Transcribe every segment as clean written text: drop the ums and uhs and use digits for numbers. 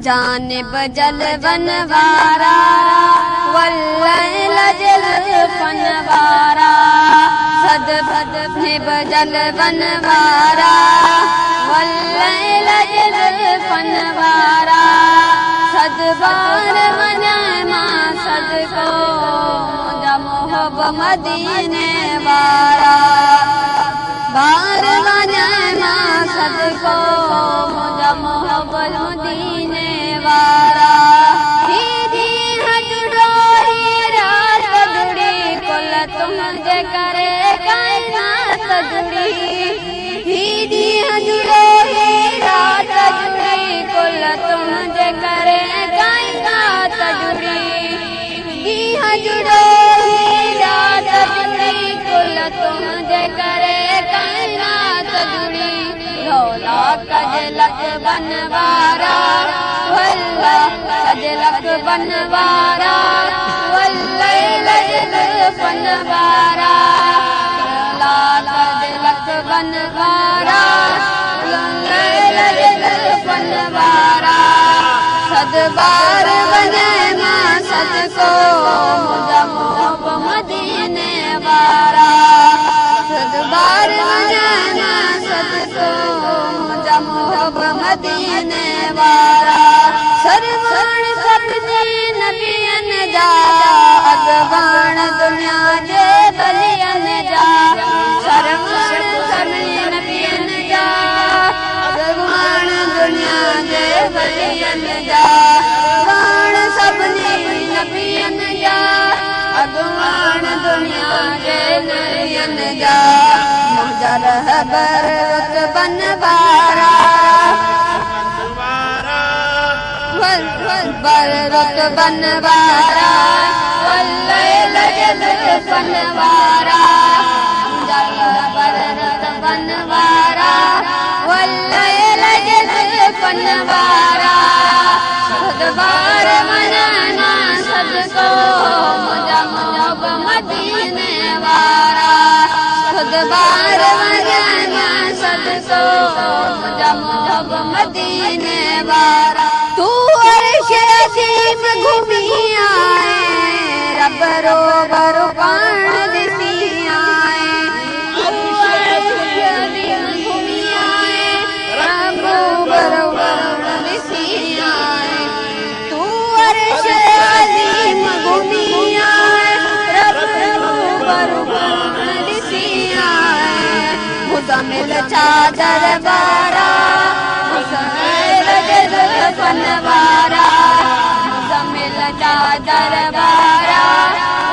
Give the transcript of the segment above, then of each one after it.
जानिब जलवन वारा वल्लैल जुल्फन वारा सद निब जलवन वारा वल्लैल जुल्फन वारा सद बार वञाए मां सदको मुंहिंजा मोहब मदीने वारा बार वञाए मां सदको मुंहिंजा मोहब मदीने वारा तुझे करे कायनात जुड़ी ही ॾींहुं जुड़ो ही रात जुड़ी कुल तुझे करे कायनात जुड़ी ॾींहुं जुड़ो ही रात जुड़ी कुल तुझे करे कायनात जुड़ी रौला कजलक बनवारा वल्ला कजलक बनवारा वल्लैल जुल्फन वारा ला कजलक बनवारा वल्लैल जुल्फन वारा सद बार वञाए मां सदको मुंहिंजा मोहब मदीने वारा सद बार वञाए मां सदको मुंहिंजा मोहब मदीने वारा सरवण सभिनी नबियनि जा अॻवान दुनिया जे बलियनि जा सरवण सभिनी नबियनि जा अॻवान दुनिया जे बलियनि जा वाण सभिनी नबियनि जा अॻवान दुनिया जे बलियनि जा मुंहिंजा रहबर रुतबन वारा रुतबन वारा वल्लैल जुल्फन वारा रुतबन वारा वल्लैल जुल्फन वारा सद बार वञाए मां सदको मुंहिंजा मोहब मदीने वारा सद बार वञाए मां सदको मुंहिंजा मोहब मदीने वारा तू अज़ीम घुमी आए रब रोबर पाण ॾिसी आए घुमी आए रब रोबर ॾिसी आए तू अर्श अज़ीम घुमी आए रब रोबर पाण ॾिसी आए मुज़म्मिल चादर वारा मुज़म्मिल जुल्फन वारा मुज़म्मिल चादर वारा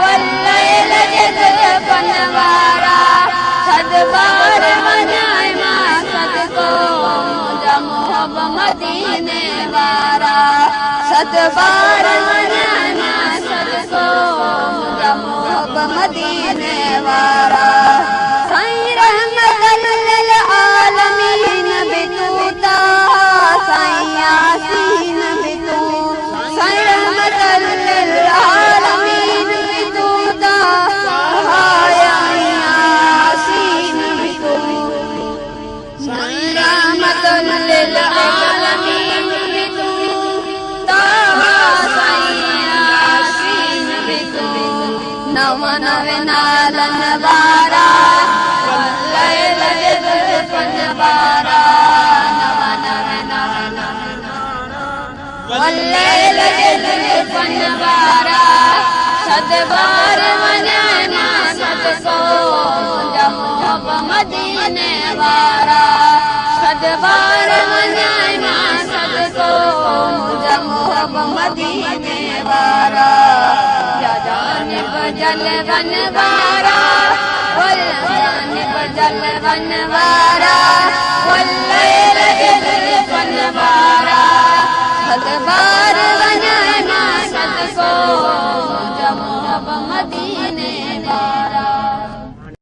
वल्लैल जुल्फन वारा सद बार वञाए मां सदको मुंहिंजा मोहब मदीने वारा सद बार वञाए मां सदको मुंहिंजा मोहब मदीने वारा साईं रहमतल लिल आलमीन बि तूं ता साईं यासीन बि तूं साईं रहमतल लिल आलमीन बि तूं ता यासीन बि तूं साईं रहमतल लिल आलमीन बि तूं ता साईं यासीन बि तूं नव नवे नालन वारा वल्लैल जुल्फन वारा नव नवे वल्लैल जुल्फन वारा सद बार वञाए मां सदको मुंहिंजा मोहब मदीने वारा सद बार वञाए मां सदको मुंहिंजा मोहब मदीने वारा या जानिब जलवन वारा जानिब जलवन वारा वल्लैल